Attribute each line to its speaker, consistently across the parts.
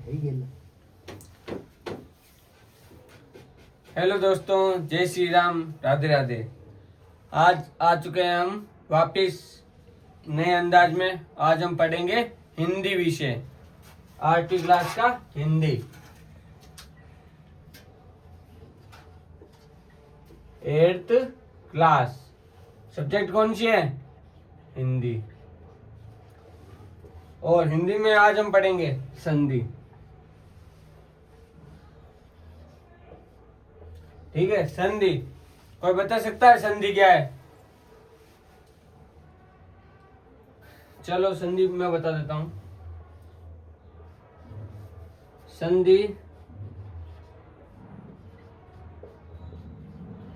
Speaker 1: Hello दोस्तों, जय श्री राम, राधे राधे। आज आ चुके हैं हम वापिस नए अंदाज में। आज हम पढ़ेंगे हिंदी विषय, आठवीं क्लास का हिंदी। एट्थ क्लास, सब्जेक्ट कौन सी है? हिंदी। और हिंदी में आज हम पढ़ेंगे संधि। ठीक है, संधि। कोई बता सकता है संधि क्या है? चलो संधि मैं बता देता हूं। संधि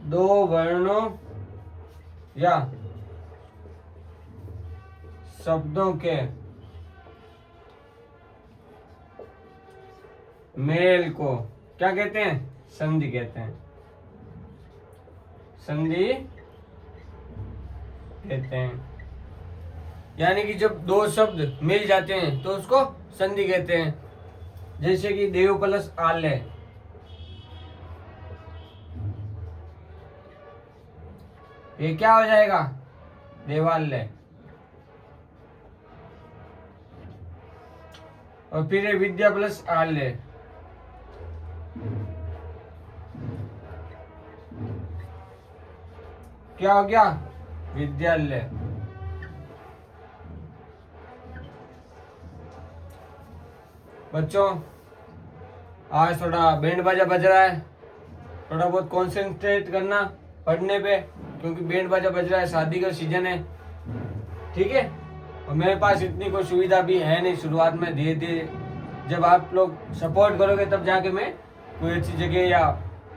Speaker 1: दो वर्णों या शब्दों के मेल को क्या कहते हैं? संधि कहते हैं। संधि कहते हैं। यानी कि जब दो शब्द मिल जाते हैं तो उसको संधि कहते हैं। जैसे कि देव प्लस आल्य, ये क्या हो जाएगा? देवालय। और फिर ये विद्या प्लस आल्य, क्या हो गया? विद्यालय। बच्चों, आज थोड़ा बैंड बाजा बज रहा है, थोड़ा बहुत कॉन्सेंट्रेट करना पढ़ने पे, क्योंकि बैंड बाजा बज रहा है, शादी का सीजन है। ठीक है। और मेरे पास इतनी कोई सुविधा भी है नहीं शुरुआत में। धीरे धीरे जब आप लोग सपोर्ट करोगे तब जाके मैं कोई अच्छी जगह या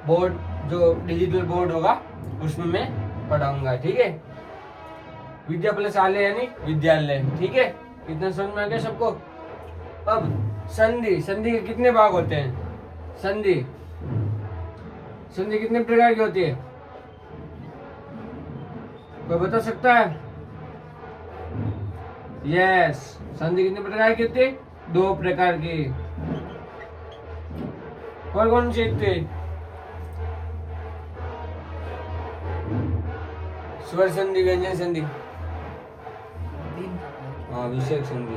Speaker 1: बोर्ड, जो डिजिटल बोर्ड होगा, उसमें मैं पढ़ाऊंगा। ठीक है। विद्या प्लस आलय यानी विद्यालय। ठीक है, इतना समझ में आ गया सबको? अब संधि। संधि के कितने भाग होते हैं? संधि संधि कितने प्रकार की होती है? कोई बता सकता है? यस, संधि कितने प्रकार की होती है? दो प्रकार की। कौन कौन सी होती है? स्वर संधि, व्यंजन संधि, हाँ, विषयक संधि।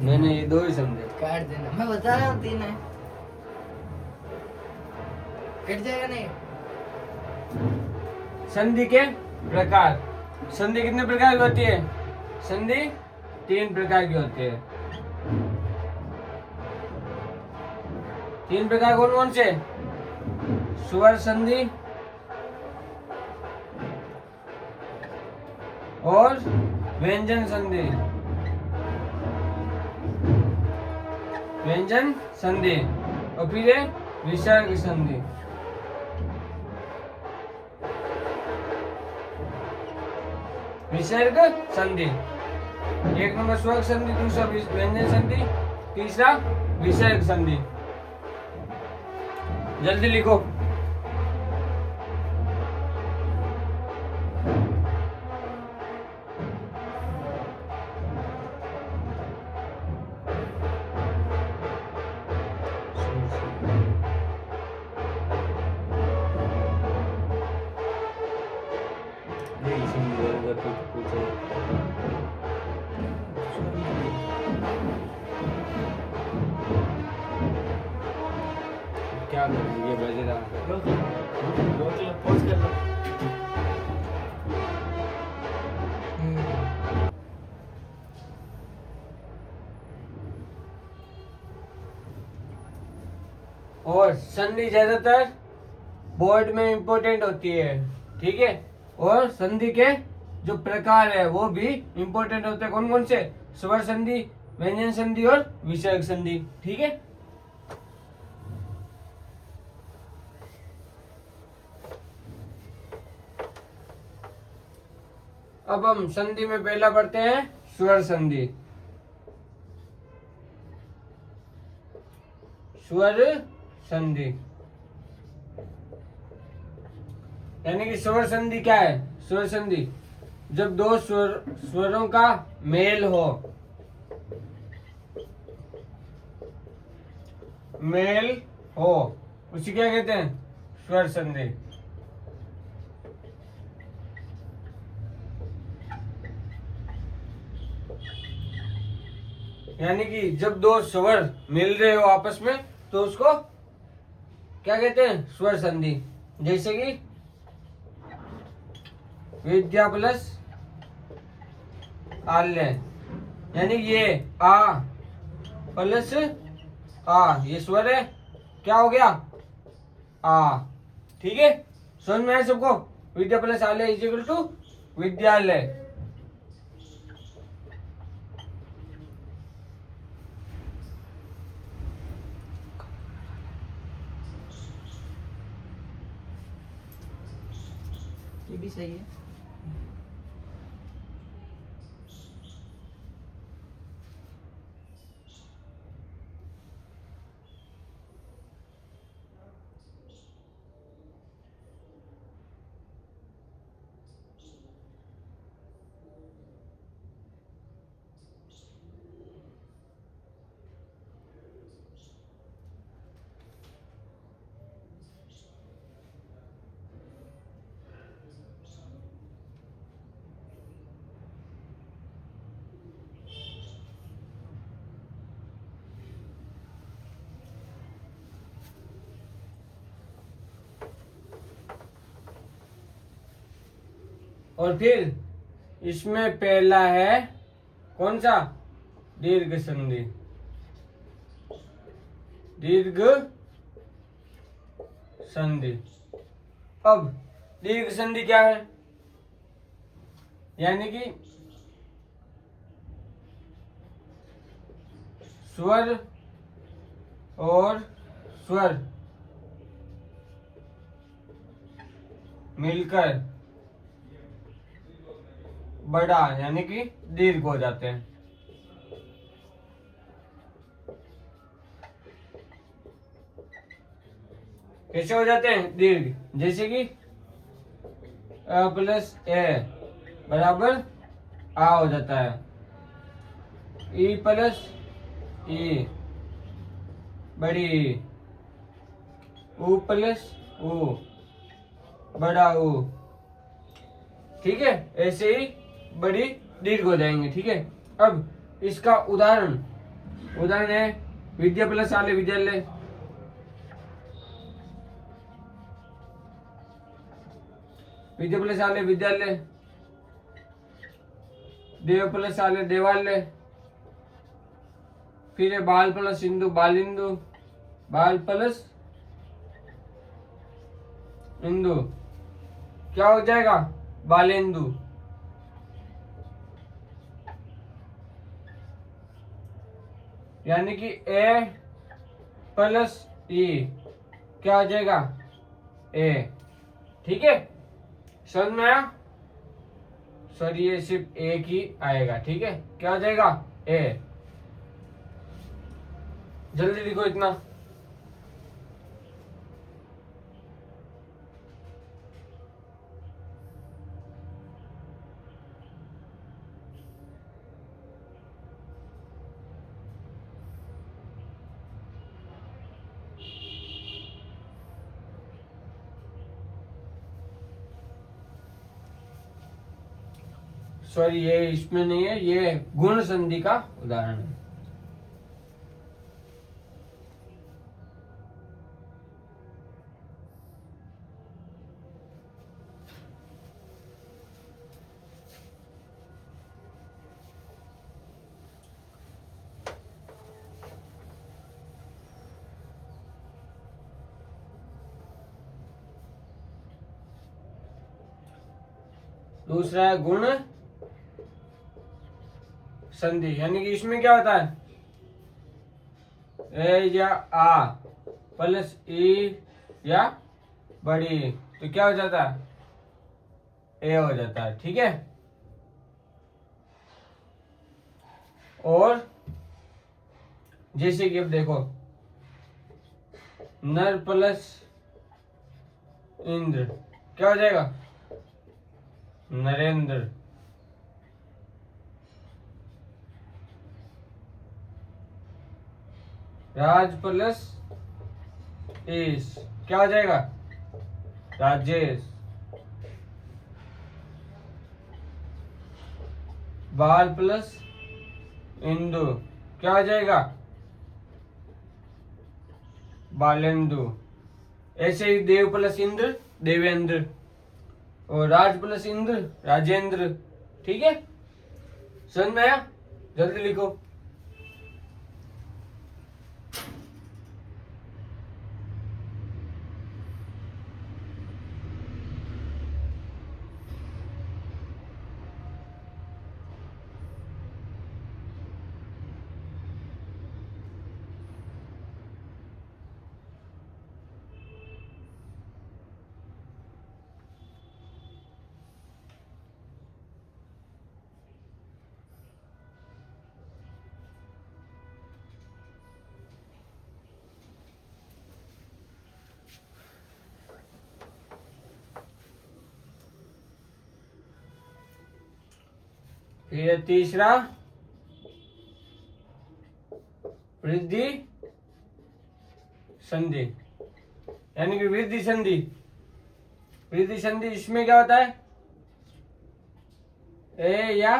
Speaker 1: मैंने ये दो ही समझे।
Speaker 2: काट देना, मैं बता रहा हूँ तीन है। कट जाएगा नहीं।
Speaker 1: संधि के प्रकार। संधि कितने प्रकार की होती है? संधि तीन प्रकार की होती है। तीन प्रकार कौन कौन से? स्वर संधि और व्यंजन संधि। व्यंजन संधि और फिर है विसर्ग संधि। विसर्ग संधि, एक नंबर स्वर संधि, दूसरा व्यंजन संधि, तीसरा विसर्ग संधि। जल्दी लिखो। क्या करें, ये बज रहा है।
Speaker 2: रोक लो, पॉज कर लो।
Speaker 1: और संधि ज्यादातर बोर्ड में इंपॉर्टेंट होती है। ठीक है। और संधि के जो प्रकार है वो भी इंपॉर्टेंट होते हैं। कौन कौन से? स्वर संधि, व्यंजन संधि और विसर्ग संधि। ठीक है। अब हम संधि में पहला पढ़ते हैं स्वर संधि। स्वर संधि यानी कि स्वर संधि क्या है? स्वर संधि जब दो स्वरों का मेल हो, मेल हो उसी क्या कहते हैं, स्वर संधि। यानी कि जब दो स्वर मिल रहे हो आपस में तो उसको क्या कहते हैं, स्वर संधि। जैसे कि विद्या प्लस आल्य, यानी ये आ प्लस आ, ये स्वर है, क्या हो गया, आ। ठीक है, समझ में आया सबको। विद्या प्लस आल्य इज इक्वल टू विद्यालय।
Speaker 2: ये भी सही है।
Speaker 1: और फिर इसमें पहला है कौन सा, दीर्घ संधि। दीर्घ संधि। अब दीर्घ संधि क्या है, यानी कि स्वर और स्वर मिलकर बड़ा यानी कि दीर्घ हो जाते हैं। कैसे हो जाते हैं दीर्घ, जैसे कि अ प्लस ए बराबर आ हो जाता है, ई प्लस ई बड़ी ई, ऊ प्लस ऊ बड़ा ऊ। ठीक है, ऐसे ही बड़ी दीर्घ हो जाएंगे। ठीक है, अब इसका उदाहरण है विद्या प्लस आल्य विद्यालय। विद्या प्लस आल्य विद्यालय, देव प्लस आल्य देवालय, फिर है बाल प्लस इंदु बालिंदु, बाल प्लस इंदु क्या हो जाएगा, बालेंदु। यानी कि ए प्लस ई क्या हो जाएगा, ए। ठीक है, समझ में आया। सर ये सिर्फ एक ही आएगा। ठीक है, क्या हो जाएगा, ए। जल्दी लिखो इतना। सॉरी ये इसमें नहीं है, ये गुण संधि का उदाहरण है। दूसरा है गुण संधि, यानी कि इसमें क्या होता है, ए या आ प्लस ई या बड़ी, तो क्या हो जाता है, ए हो जाता है। ठीक है, और जैसे कि अब देखो नर प्लस इंद्र क्या हो जाएगा, नरेंद्र। राज प्लस इस क्या हो जाएगा? राजेश। बाल प्लस इंदु क्या हो जाएगा? बालेंदु। ऐसे ही देव प्लस इंद्र देवेंद्र, और राज प्लस इंद्र राजेंद्र। ठीक है, समझ में आया? जल्दी लिखो। फिर तीसरा वृद्धि संधि, यानी कि वृद्धि संधि। वृद्धि संधि इसमें क्या होता है? ए या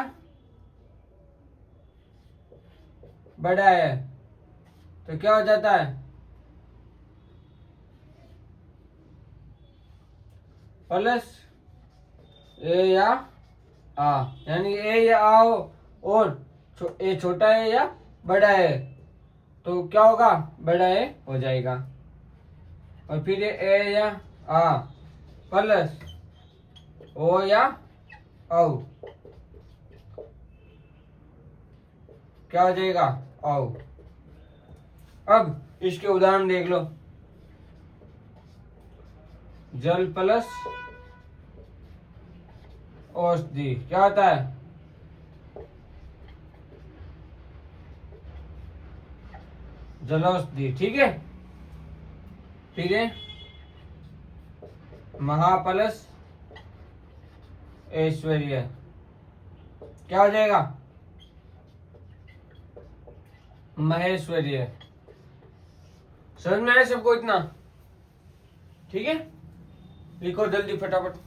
Speaker 1: बड़ा है तो क्या हो जाता है? प्लस ए या आ, यानी ए या आ हो और ए छोटा है या बड़ा है तो क्या होगा? बड़ा ए हो जाएगा। और फिर ए या आ प्लस ओ या औ क्या हो जाएगा? औ। अब इसके उदाहरण देख लो। जल प्लस औषधि क्या होता है? जलौषधि। ठीक है, फिर है महा प्लस ऐश्वर्य क्या हो जाएगा? महेश्वर्य। समझ में आया सबको इतना? ठीक है, लिखो जल्दी फटाफट।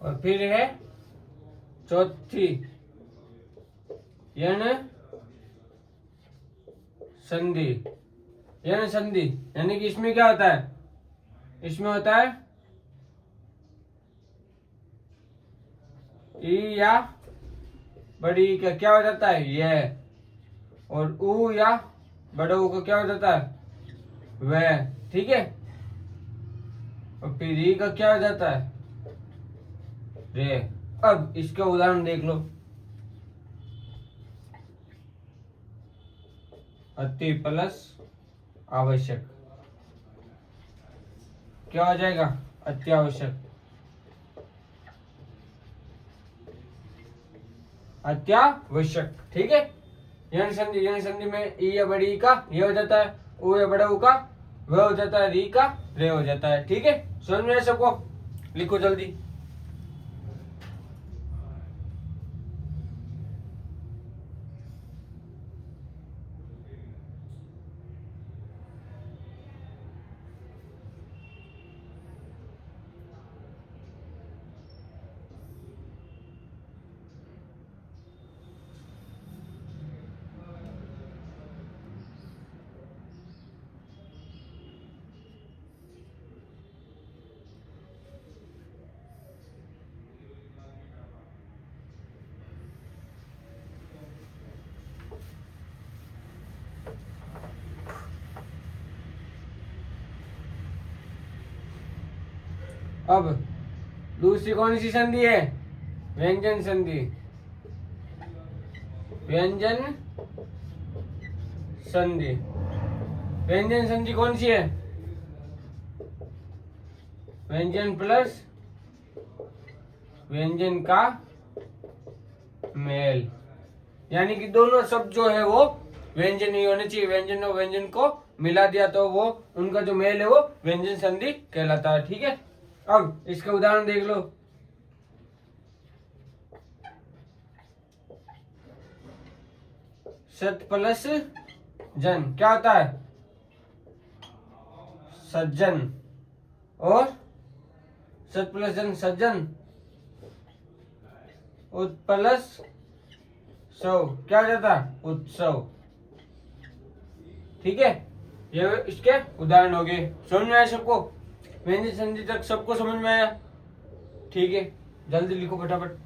Speaker 1: और फिर है चौथी यण संधि। यण संधि यानी कि इसमें क्या होता है? इसमें होता है ई या बड़ी का क्या हो जाता है? यह। और ऊ या बड़ा ऊ का क्या हो जाता है? वह। ठीक है, और फिर ई का क्या हो जाता है? रे। अब इसका उदाहरण देख लो। अति प्लस आवश्यक क्या हो जाएगा? अत्यावश्यक। अत्यावश्यक। ठीक है, यण संधि। यण संधि में ई या बड़ी ई का ये हो जाता है, ऊ या बड़ा ऊ का वह हो जाता है, री का रे हो जाता है। ठीक है, समझ में सबको? लिखो जल्दी। अब दूसरी कौन सी संधि है? व्यंजन संधि। व्यंजन संधि। व्यंजन संधि कौन सी है? व्यंजन प्लस व्यंजन का मेल, यानी कि दोनों शब्द जो है वो व्यंजन ही होने चाहिए। व्यंजन और व्यंजन को मिला दिया तो वो उनका जो मेल है वो व्यंजन संधि कहलाता है। ठीक है, अब इसका उदाहरण देख लो। सत प्लस जन क्या होता है? सज्जन। और सत प्लस जन सज्जन। उत प्लस सव क्या हो जाता है? उत्सव। ठीक है, ये इसके उदाहरण हो गए। समझ में आया सबको? व्यंजन संधि तक सबको समझ में आया? ठीक है, जल्दी लिखो फटाफट।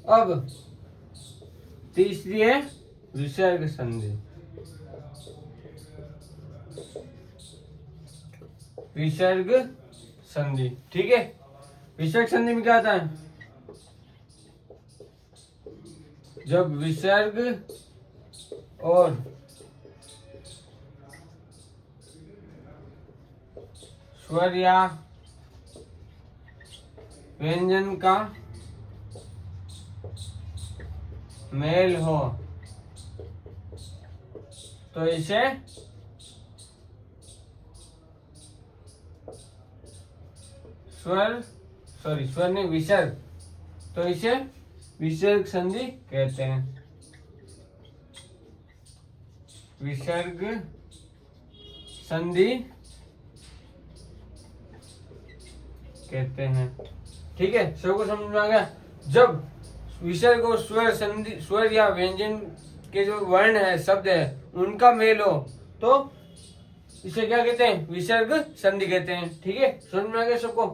Speaker 1: अब तीसरी है विसर्ग संधि। विसर्ग संधि, ठीक है। विसर्ग संधि में क्या आता है? जब विसर्ग और स्वर या व्यंजन का मेल हो तो इसे स्वर ने विसर्ग, तो इसे विसर्ग संधि कहते हैं। विसर्ग संधि कहते हैं, ठीक है। सबको समझ में आ गया? जब विसर्ग और स्वर संधि, स्वर या व्यंजन के जो वर्ण है, शब्द है, उनका मेल हो तो इसे क्या कहते हैं? विसर्ग संधि कहते हैं, ठीक है। समझ में आ गया सबको?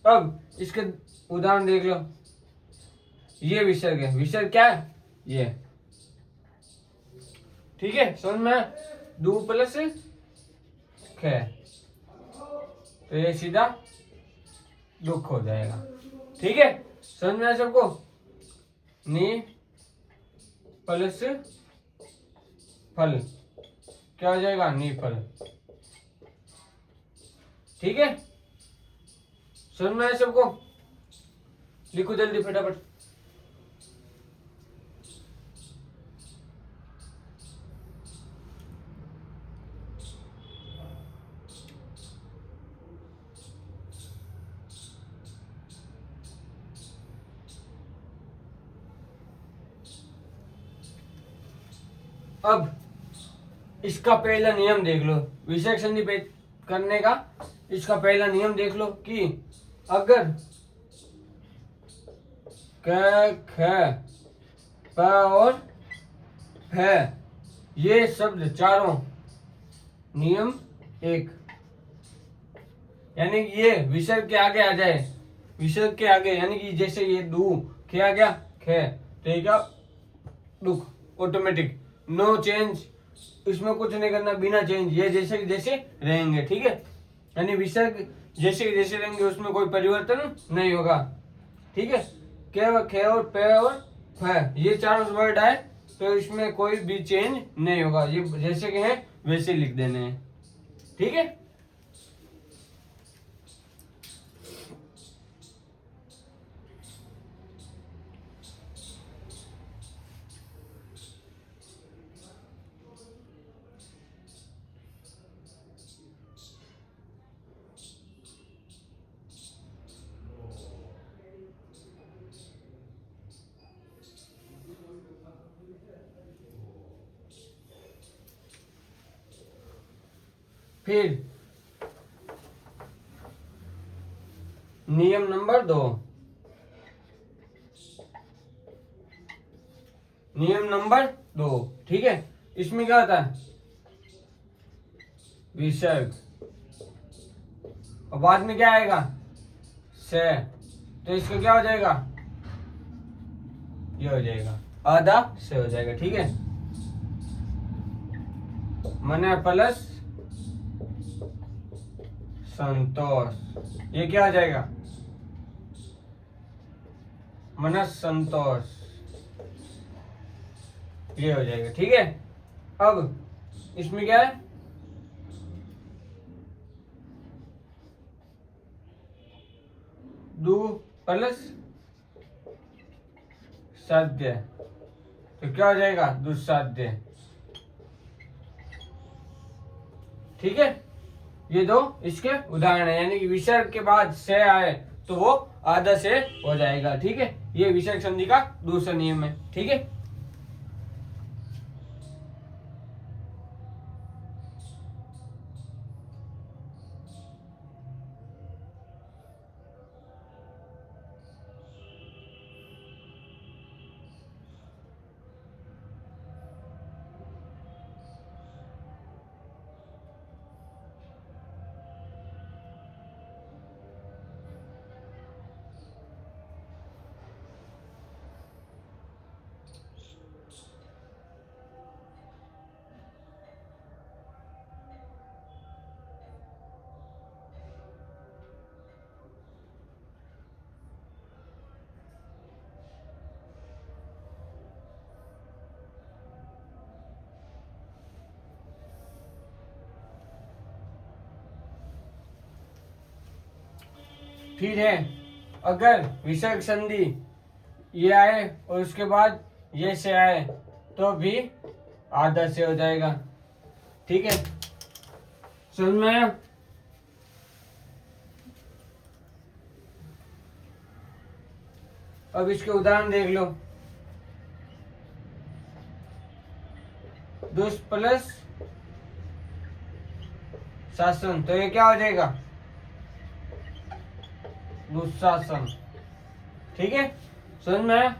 Speaker 1: अब इसके उदाहरण देख लो। ये विसर्ग है, विसर्ग क्या है? ये, ठीक है। समझ में? दू प्लस ख, तो ये सीधा दुख हो जाएगा, ठीक है। समझ में आया सबको? नी प्लस फल क्या हो जाएगा? निफल, ठीक है। समझ में आया सबको? लिखो जल्दी फटाफट। अब इसका पहला नियम देख लो, विसर्ग संधि करने का। इसका पहला नियम देख लो कि अगर क, ख, प और फ ये शब्द चारों नियम एक, यानी ये विसर्ग के आगे आ जाए विसर्ग के आगे, यानी कि जैसे ये दू खे आ गया खे, तो ये क्या दुख ऑटोमेटिक, नो चेंज, इसमें कुछ नहीं करना, बिना चेंज, ये जैसे के जैसे रहेंगे। ठीक है, यानी विसर्ग जैसे के जैसे रहेंगे, उसमें कोई परिवर्तन नहीं होगा। ठीक है, के खे और पे और फ, ये चारों वर्ड आए तो इसमें कोई भी चेंज नहीं होगा, ये जैसे के हैं वैसे लिख देने हैं। ठीक है, फिर नियम नंबर 2, नियम नंबर 2। ठीक है, इसमें क्या होता है, विसर्ग और बाद में क्या आएगा, से, तो इसका क्या हो जाएगा, ये हो जाएगा आधा से हो जाएगा। ठीक है, मने प्लस संतोष, ये क्या हो जाएगा, मन संतोष, ये हो जाएगा। ठीक है, अब इसमें क्या है, दू प्लस साध्य, तो क्या हो जाएगा, दुस्साध्य। ठीक है, ये दो इसके उदाहरण है, यानी कि विसर्ग के बाद से आए तो वो आधा से हो जाएगा। ठीक है, ये विसर्ग संधि का दूसरा नियम है। ठीक है, फिर है, अगर विसर्ग संधि ये आए और उसके बाद ये से आए तो भी आधा से हो जाएगा। ठीक है, समझ में आया? अब इसके उदाहरण देख लो, दुष्ट प्लस शासन, तो ये क्या हो जाएगा, दुशासन। ठीक है, समझ में आया?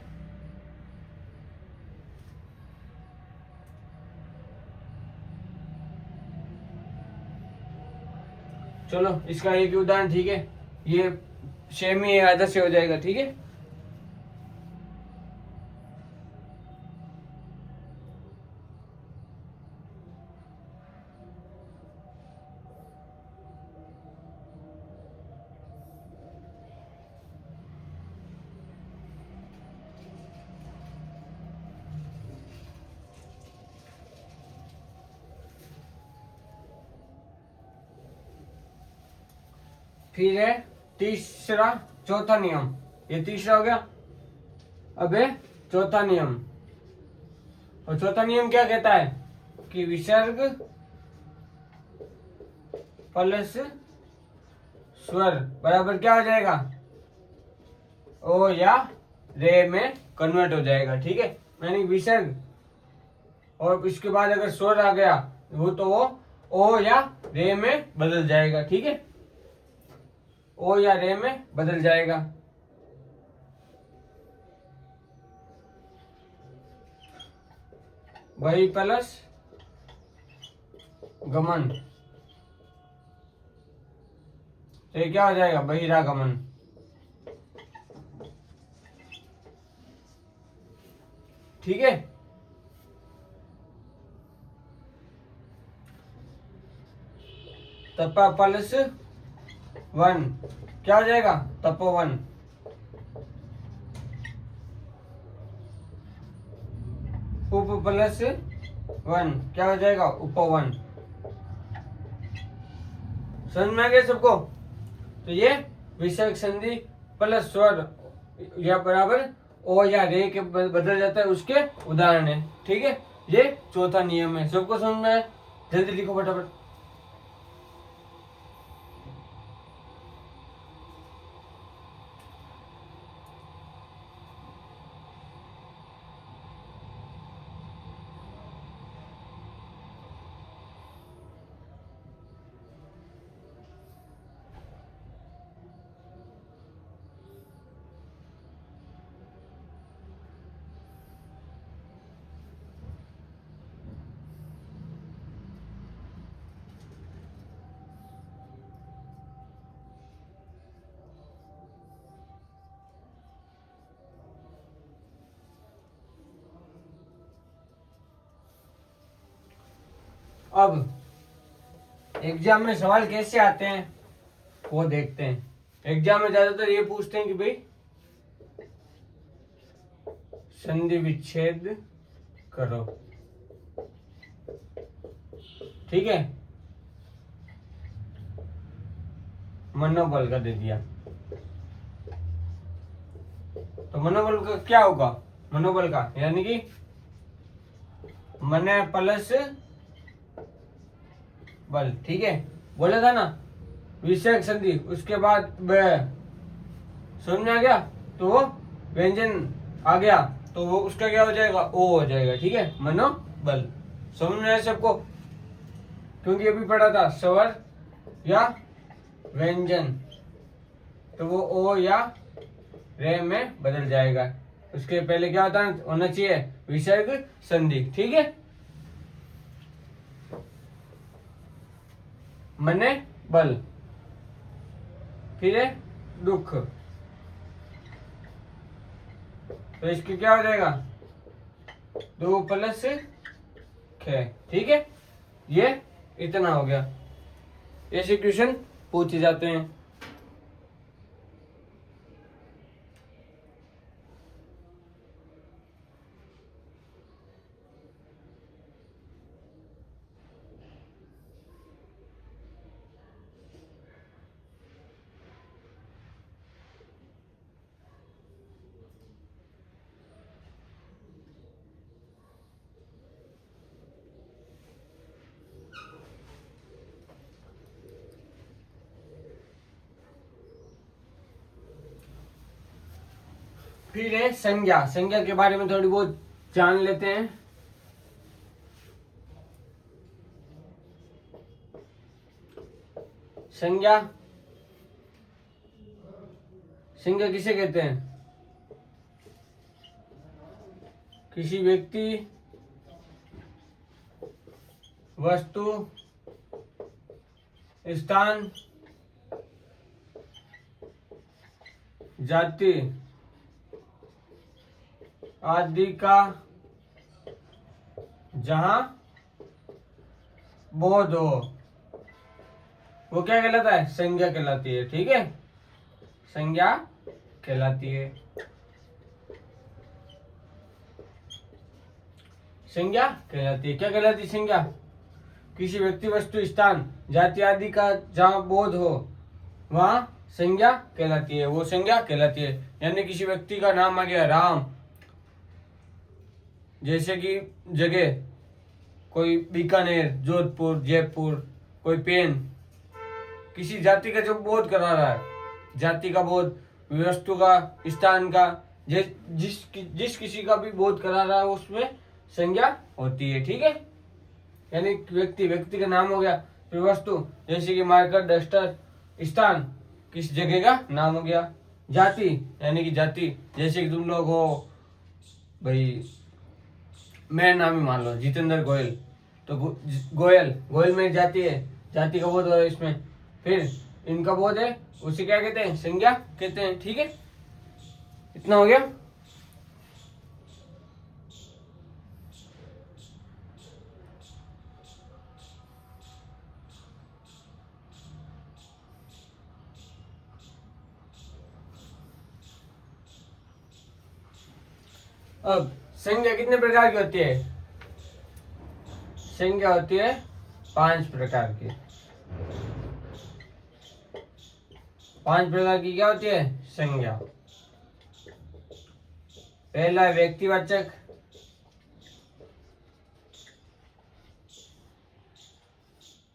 Speaker 1: चलो इसका एक उदाहरण। ठीक है, ये सेम ही आधा से हो जाएगा। ठीक है, फिर है तीसरा, चौथा नियम, ये तीसरा हो गया। अब है चौथा नियम, और चौथा नियम क्या कहता है कि विसर्ग प्लस स्वर बराबर क्या हो जाएगा, ओ या रे में कन्वर्ट हो जाएगा। ठीक है, यानी विसर्ग और इसके बाद अगर स्वर आ गया वो तो वो ओ या रे में बदल जाएगा। ठीक है, ओ या रे में बदल जाएगा। वही प्लस गमन, तो ये क्या हो जाएगा, बहिरागमन। ठीक है। तपा प्लस 1 क्या हो जाएगा? तपोवन। उप प्लस 1 क्या हो जाएगा? उपवन। समझ में आ गया सबको? तो ये विसर्ग संधि प्लस स्वर या बराबर ओ या रे के बदल जाता है, उसके उदाहरण है। ठीक है, ये चौथा नियम है। सबको समझ में है? जल्दी लिखो फटाफट। अब एग्जाम में सवाल कैसे आते हैं वो देखते हैं। एग्जाम में ज्यादातर ये पूछते हैं कि भाई संधि विच्छेद करो। ठीक है, मनोबल का दे दिया, तो मनोबल का क्या होगा? मनोबल का यानी कि मने प्लस बल। ठीक है, बोला था ना विषयक संधि, उसके बाद ब समझ में आ गया, तो वो व्यंजन आ गया तो वो उसका क्या हो जाएगा? ओ हो जाएगा। ठीक है, मनोबल। समझ में आया सबको? क्योंकि अभी पढ़ा था स्वर या व्यंजन, तो वो ओ या रे में बदल जाएगा। उसके पहले क्या होना चाहिए? विसर्ग संधि। ठीक है, मने बल, फिर है दुख, तो इसके क्या हो जाएगा? 2 प्लस ख। ठीक है, ये इतना हो गया। ऐसे क्वेश्चन पूछे जाते हैं। फिर है संज्ञा। संज्ञा के बारे में थोड़ी बहुत जान लेते हैं। संज्ञा, संज्ञा किसे कहते हैं? किसी व्यक्ति, वस्तु, स्थान, जाति आदि का जहां बोध हो, वो क्या कहलाता है? संज्ञा कहलाती है। ठीक है, संज्ञा कहलाती है। संज्ञा कहलाती है। क्या कहलाती है संज्ञा? किसी व्यक्ति, वस्तु, स्थान, जाति आदि का जहां बोध हो वहां संज्ञा कहलाती है। वो संज्ञा कहलाती है। यानी किसी व्यक्ति का नाम आ गया राम, जैसे कि जगह कोई बीकानेर, जोधपुर, जयपुर, कोई पेन, किसी जाति का जो बोध करा रहा है, जाति का बोध, वस्तु का, स्थान का, जिस किसी का भी बोध करा रहा है उसमें संज्ञा होती है। ठीक है, यानी व्यक्ति का नाम हो गया, फिर वस्तु जैसे कि मार्कर, डस्टर, स्थान किस जगह का नाम हो गया, जाति यानी कि जाति जैसे कि तुम लोग हो भाई, मेरा नाम ही मान लो जितेंद्र गोयल, तो गोयल में जाति है, जाति का बोध हो इसमें, फिर इनका बोध है, उसे क्या कहते हैं? संज्ञा कहते हैं। ठीक है, इतना हो गया। अब संज्ञा कितने प्रकार की होती है? संज्ञा होती है 5 प्रकार की। 5 प्रकार की क्या होती है? संज्ञा। पहला है व्यक्तिवाचक,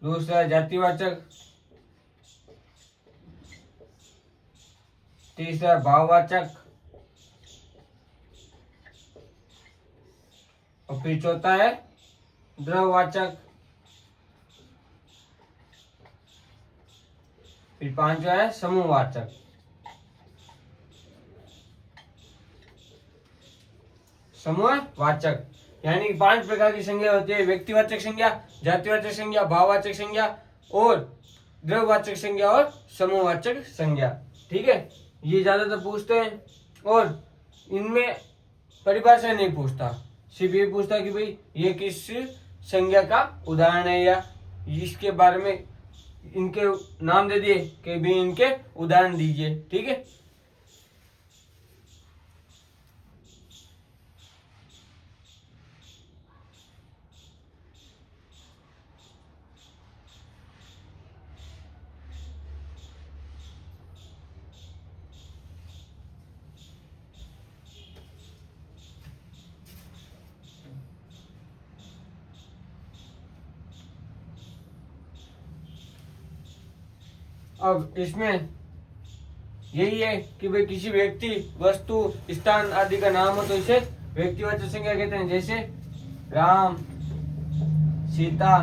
Speaker 1: दूसरा है जातिवाचक, तीसरा भाववाचक और फिर चौथा है द्रववाचक, फिर पांचवा है समूहवाचक। समूहवाचक यानी कि 5 प्रकार की संज्ञा होती है। व्यक्तिवाचक संज्ञा, जातिवाचक संज्ञा, भाववाचक संज्ञा और द्रववाचक संज्ञा और समूहवाचक संज्ञा। ठीक है, ये ज्यादातर पूछते हैं और इनमें परिभाषा नहीं पूछता, सिर्फ ये पूछता कि भाई ये किस संज्ञा का उदाहरण है या इसके बारे में इनके नाम दे दिए कि भी इनके उदाहरण दीजिए। ठीक है, अब इसमें यही है कि भाई किसी व्यक्ति, वस्तु, स्थान आदि का नाम हो तो इसे व्यक्तिवाचक संज्ञा कहते हैं। जैसे राम, सीता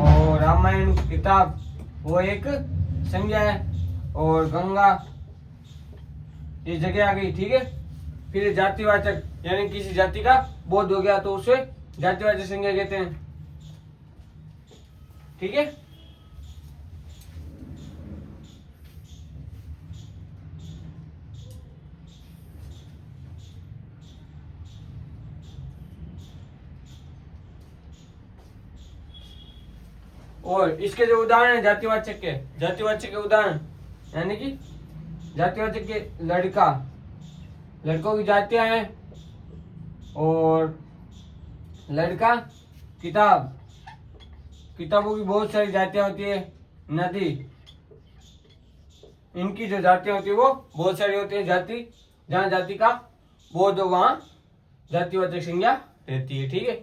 Speaker 1: और रामायण किताब वो एक संज्ञा है, और गंगा ये जगह आ गई। ठीक है, फिर जातिवाचक यानी किसी जाति का बोध हो गया तो उसे जातिवाचक संज्ञा कहते हैं। ठीक है, और इसके जो उदाहरण है जातिवाचक के उदाहरण यानी कि जातिवाचक के लड़का, लड़कों की जातियां हैं, और लड़का किताब, किताबों की बहुत सारी जातियां होती है। नदी, इनकी जो जातियां होती है वो बहुत सारी होती है। जाति, जहाँ जाति का बोध हो वहां जातिवाचक संज्ञा रहती है। ठीक है,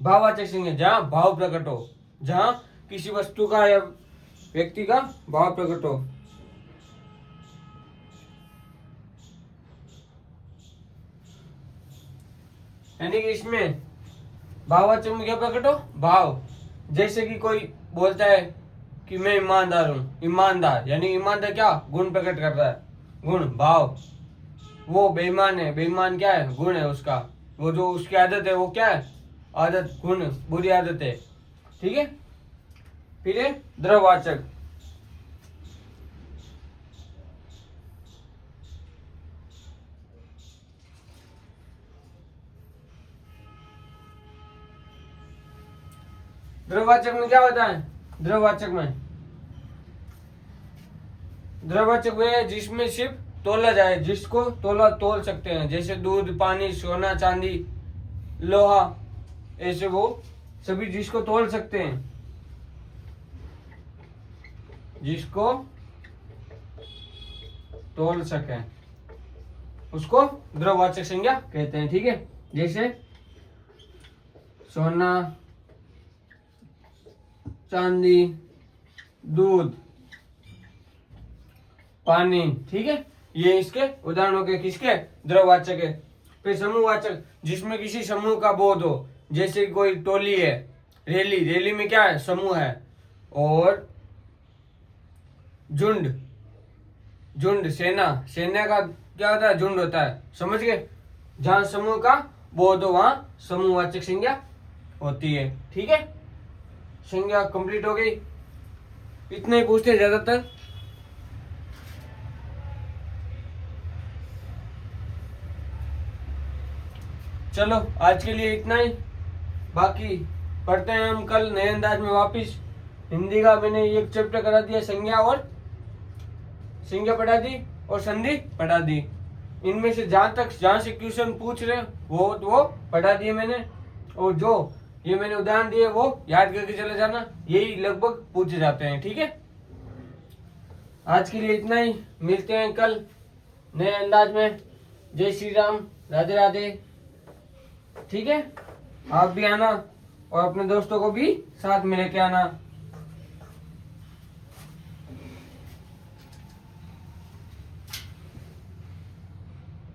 Speaker 1: भाववाचक संज्ञा जहाँ भाव प्रकट हो, जहाँ किसी वस्तु का या व्यक्ति का भाव प्रकट हो। यानी कि इसमें भाववाचक में क्या प्रकट हो? भाव। जैसे कि कोई बोलता है कि मैं ईमानदार हूं, ईमानदार यानी ईमानदार क्या गुण प्रकट कर रहा है, गुण भाव। वो बेईमान है, बेईमान क्या है? गुण है उसका, वो जो उसकी आदत है वो क्या है? आदत, गुण, बुरी आदत है। ठीक है, फिर है द्रववाचक। द्रववाचक में क्या होता है? द्रववाचक वे है जिसमें सिर्फ तोला जाए, जिसको तोल सकते हैं। जैसे दूध, पानी, सोना, चांदी, लोहा, ऐसे वो सभी जिसको तोल सकते हैं, जिसको तोल सके उसको द्रववाचक संज्ञा कहते हैं। ठीक है, जैसे सोना, चांदी, दूध, पानी। ठीक है, ये इसके उदाहरण हो गए, किसके? द्रववाचक है। फिर समूहवाचक, जिसमें किसी समूह का बोध हो। जैसे कोई टोली है, रैली, रैली में क्या है? समूह है। और झुंड, झुंड सेना, सेना का क्या होता है? झुंड होता है। समझ गए? जहां समूह का बोध हो वहां समूहवाचक संज्ञा होती है। ठीक है, संज्ञा कंप्लीट हो गई। इतना ही पूछते हैं ज्यादातर। चलो आज के लिए इतना ही, बाकी पढ़ते हैं हम कल नए अंदाज में वापिस। हिंदी का मैंने एक चैप्टर करा दिया, संज्ञा पढ़ा दी और संधि पढ़ा दी। इनमें से जहां से क्वेश्चन पूछ रहे हैं वो पढ़ा दिए मैंने, और जो ये मैंने उदाहरण दिए वो याद करके चले जाना, यही लगभग पूछे जाते हैं। ठीक है, आज के लिए इतना ही, मिलते हैं कल नए अंदाज में। जय श्री राम, राधे राधे। ठीक है, आप भी आना और अपने दोस्तों को भी साथ में लेके आना।